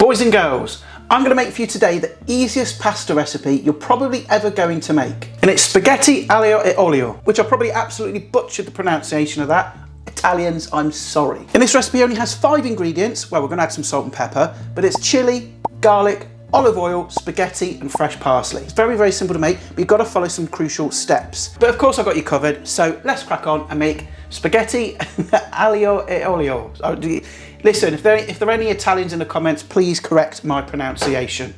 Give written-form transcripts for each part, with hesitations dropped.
Boys and girls, I'm going to make for you today the easiest pasta recipe you're probably ever going to make. And it's spaghetti aglio e olio, which I probably absolutely butchered the pronunciation of that. Italians, I'm sorry. And this recipe only has 5 ingredients. Well, we're going to add some salt and pepper, but it's chili, garlic, olive oil, spaghetti and fresh parsley. It's very, very simple to make, but you've got to follow some crucial steps. But of course I've got you covered, so let's crack on and make spaghetti aglio e olio. Listen, if there are any Italians in the comments, please correct my pronunciation.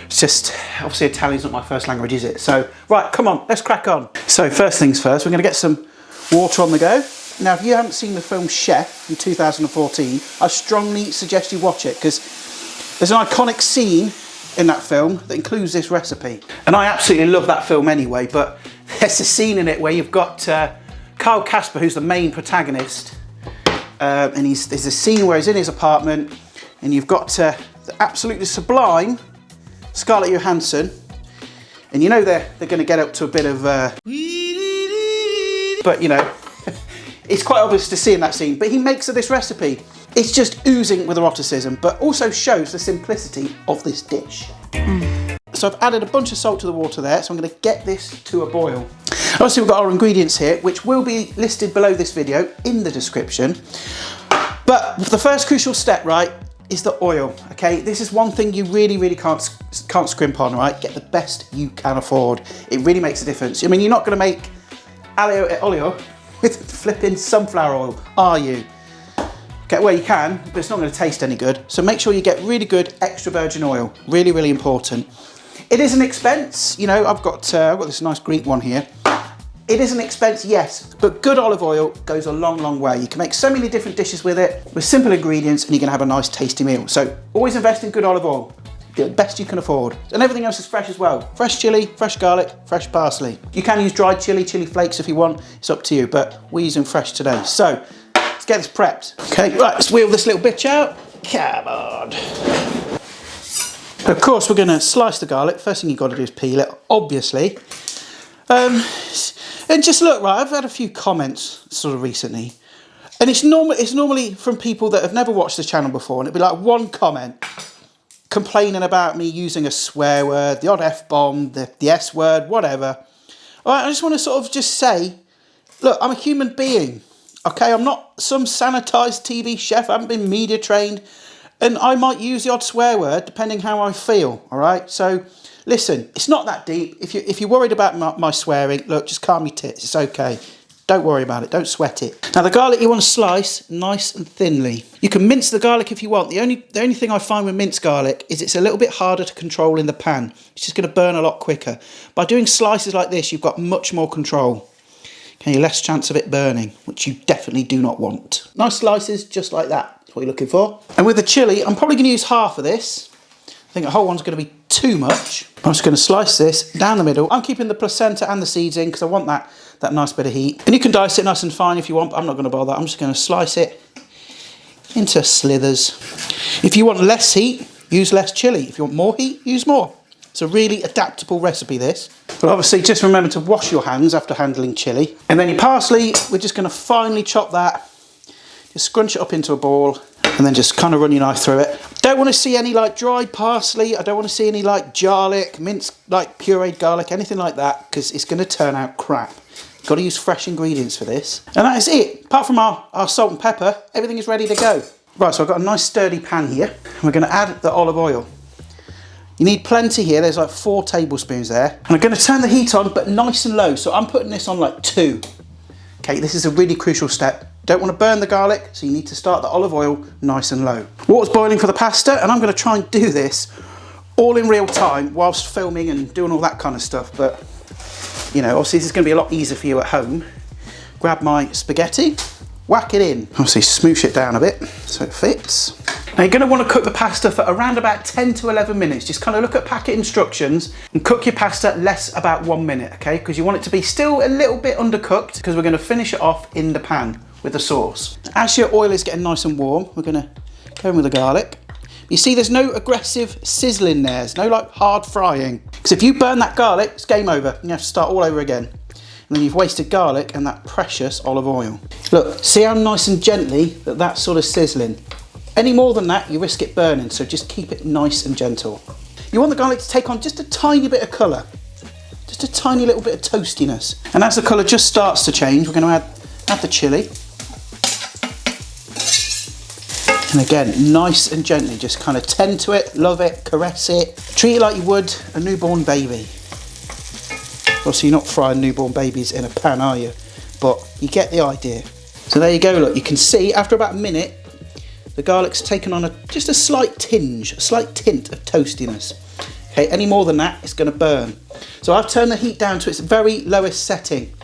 It's just, obviously Italian's not my first language, is it? So, right, come on, let's crack on. So first things first, we're going to get some water on the go. Now, if you haven't seen the film Chef from 2014, I strongly suggest you watch it because there's an iconic scene in that film that includes this recipe. And I absolutely love that film anyway, but there's a scene in it where you've got Carl Casper, who's the main protagonist, and there's a scene where he's in his apartment and you've got the absolutely sublime Scarlett Johansson, and you know they're going to get up to a bit of but you know, it's quite obvious to see in that scene, but he makes this recipe. It's just oozing with eroticism, but also shows the simplicity of this dish. So I've added a bunch of salt to the water there, so I'm going to get this to a boil. Obviously we've got our ingredients here, which will be listed below this video in the description. But the first crucial step, right, is the oil, okay? This is one thing you really can't scrimp on, right? Get the best you can afford. It really makes a difference. I mean, you're not going to make aglio e olio with flipping sunflower oil, are you? Okay, well you can, but it's not going to taste any good. So make sure you get really good extra virgin oil. Really important. It is an expense, you know. I've got this nice Greek one here. It is an expense, yes, but good olive oil goes a long way. You can make so many different dishes with it, with simple ingredients, and you're going to have a nice tasty meal. So always invest in good olive oil, the best you can afford. And everything else is fresh as well. Fresh chili, fresh garlic, fresh parsley. You can use dried chili flakes if you want, it's up to you, but we're using fresh today. So let's get this prepped. Okay, right, let's wheel this little bitch out. Come on. Of course, we're going to slice the garlic. First thing you've got to do is peel it, obviously. And just look, right, I've had a few comments sort of recently, and it's normally from people that have never watched the channel before, and it'd be like one comment complaining about me using a swear word, the odd F-bomb, the S word, whatever. All right, I just want to sort of just say, look, I'm a human being, okay? I'm not some sanitised TV chef. I haven't been media trained, and I might use the odd swear word depending how I feel, all right? So listen, it's not that deep. If you're worried about my swearing, look, just calm your tits. It's okay. Don't worry about it. Don't sweat it. Now, the garlic you want to slice nice and thinly. You can mince the garlic if you want. The only thing I find with minced garlic is it's a little bit harder to control in the pan. It's just going to burn a lot quicker. By doing slices like this, you've got much more control. Okay, less chance of it burning, which you definitely do not want. Nice slices, just like that. That's what you're looking for. And with the chili, I'm probably going to use half of this. I think a whole one's going to be too much. I'm just going to slice this down the middle. I'm keeping the placenta and the seeds in because I want that nice bit of heat. And you can dice it nice and fine if you want, but I'm not going to bother. I'm just going to slice it into slithers. If you want less heat, use less chili. If you want more heat, use more. It's a really adaptable recipe, this. But obviously, just remember to wash your hands after handling chili. And then your parsley, we're just going to finely chop that. Just scrunch it up into a ball. And then just kind of run your knife through it. Don't want to see any like dried parsley. I don't want to see any like garlic, minced like pureed garlic, anything like that, because it's going to turn out crap. You've got to use fresh ingredients for this. And that is it. Apart from our salt and pepper, everything is ready to go. Right, so I've got a nice sturdy pan here. And we're going to add the olive oil. You need plenty here. There's like 4 tablespoons there. And I'm going to turn the heat on, but nice and low. So I'm putting this on like 2. Okay, this is a really crucial step. Don't want to burn the garlic, so you need to start the olive oil nice and low. Water's boiling for the pasta, and I'm going to try and do this all in real time whilst filming and doing all that kind of stuff. But, you know, obviously this is going to be a lot easier for you at home. Grab my spaghetti, whack it in. Obviously smoosh it down a bit so it fits. Now you're going to want to cook the pasta for around about 10 to 11 minutes. Just kind of look at packet instructions and cook your pasta less about 1 minute, okay? Because you want it to be still a little bit undercooked because we're going to finish it off in the pan with the sauce. As your oil is getting nice and warm, we're going to go in with the garlic. You see there's no aggressive sizzling there. There's no like hard frying. Because if you burn that garlic, it's game over. You have to start all over again. And then you've wasted garlic and that precious olive oil. Look, see how nice and gently that's sort of sizzling. Any more than that, you risk it burning, so just keep it nice and gentle. You want the garlic to take on just a tiny bit of colour, just a tiny little bit of toastiness. And as the colour just starts to change, we're going to add the chilli. And again, nice and gently, just kind of tend to it, love it, caress it. Treat it like you would a newborn baby. Obviously, you're not frying newborn babies in a pan, are you? But you get the idea. So there you go, look, you can see after about a minute, the garlic's taken on just a slight tinge, a slight tint of toastiness. Okay, any more than that, it's going to burn. So I've turned the heat down to its very lowest setting,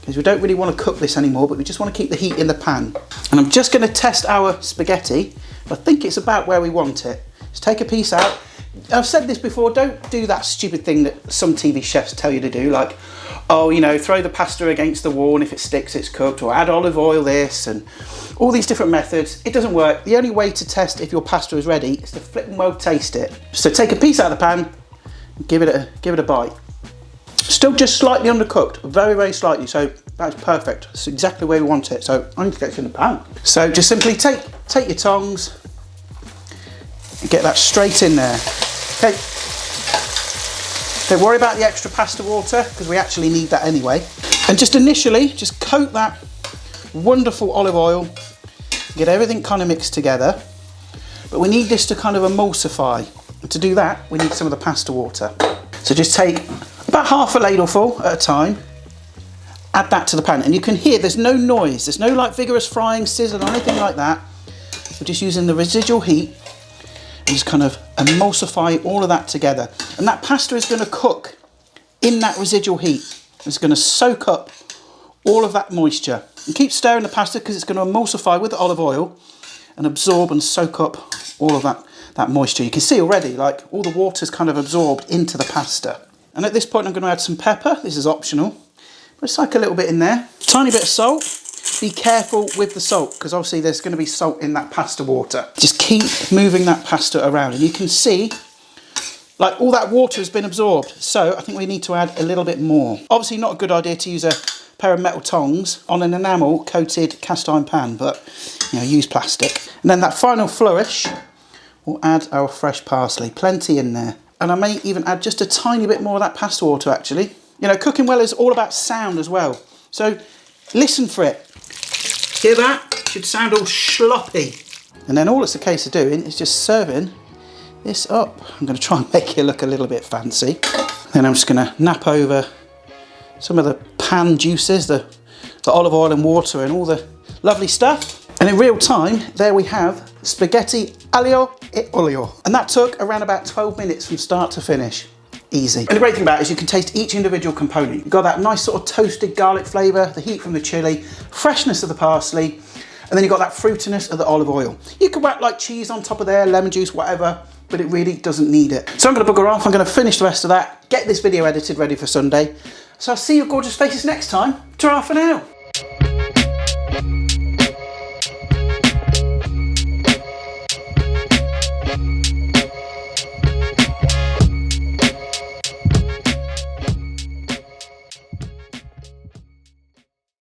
because we don't really want to cook this anymore, but we just want to keep the heat in the pan. And I'm just going to test our spaghetti. I think it's about where we want it. Just take a piece out. I've said this before, don't do that stupid thing that some TV chefs tell you to do, like, oh, you know, throw the pasta against the wall and if it sticks, it's cooked, or add olive oil this, and all these different methods. It doesn't work. The only way to test if your pasta is ready is to flip and well taste it. So take a piece out of the pan, and give it a bite. Still just slightly undercooked, very, very slightly, so that's perfect. That's exactly where we want it. So I need to get it in the pan. So just simply take your tongs and get that straight in there. Okay. Don't worry about the extra pasta water, because we actually need that anyway. And just initially, just coat that wonderful olive oil, get everything kind of mixed together. But we need this to kind of emulsify. And to do that, we need some of the pasta water. So just take about half a ladleful at a time, add that to the pan. And you can hear there's no noise, there's no like vigorous frying, sizzle or anything like that. We're just using the residual heat and just kind of emulsify all of that together. And that pasta is going to cook in that residual heat. It's going to soak up all of that moisture. And keep stirring the pasta because it's going to emulsify with the olive oil and absorb and soak up all of that moisture. You can see already, like, all the water's kind of absorbed into the pasta. And at this point I'm going to add some pepper. This is optional. Just like a little bit in there. Tiny bit of salt. Be careful with the salt, because obviously there's going to be salt in that pasta water. Just keep moving that pasta around, and you can see like all that water has been absorbed. So I think we need to add a little bit more. Obviously not a good idea to use a pair of metal tongs on an enamel coated cast iron pan, but you know, use plastic. And then that final flourish, we'll add our fresh parsley, plenty in there. And I may even add just a tiny bit more of that pasta water actually. You know, cooking well is all about sound as well. So listen for it. Hear that? It should sound all sloppy. And then all it's a case of doing is just serving this up. I'm going to try and make it look a little bit fancy. Then I'm just going to nap over some of the pan juices, the olive oil and water and all the lovely stuff. And in real time, there we have spaghetti aglio e olio. And that took around about 12 minutes from start to finish. Easy. And the great thing about it is you can taste each individual component. You've got that nice sort of toasted garlic flavour, the heat from the chilli, freshness of the parsley, and then you've got that fruitiness of the olive oil. You can whack like cheese on top of there, lemon juice, whatever, but it really doesn't need it. So I'm going to bugger off, I'm going to finish the rest of that, get this video edited ready for Sunday. So I'll see your gorgeous faces next time. Ta-ra for now.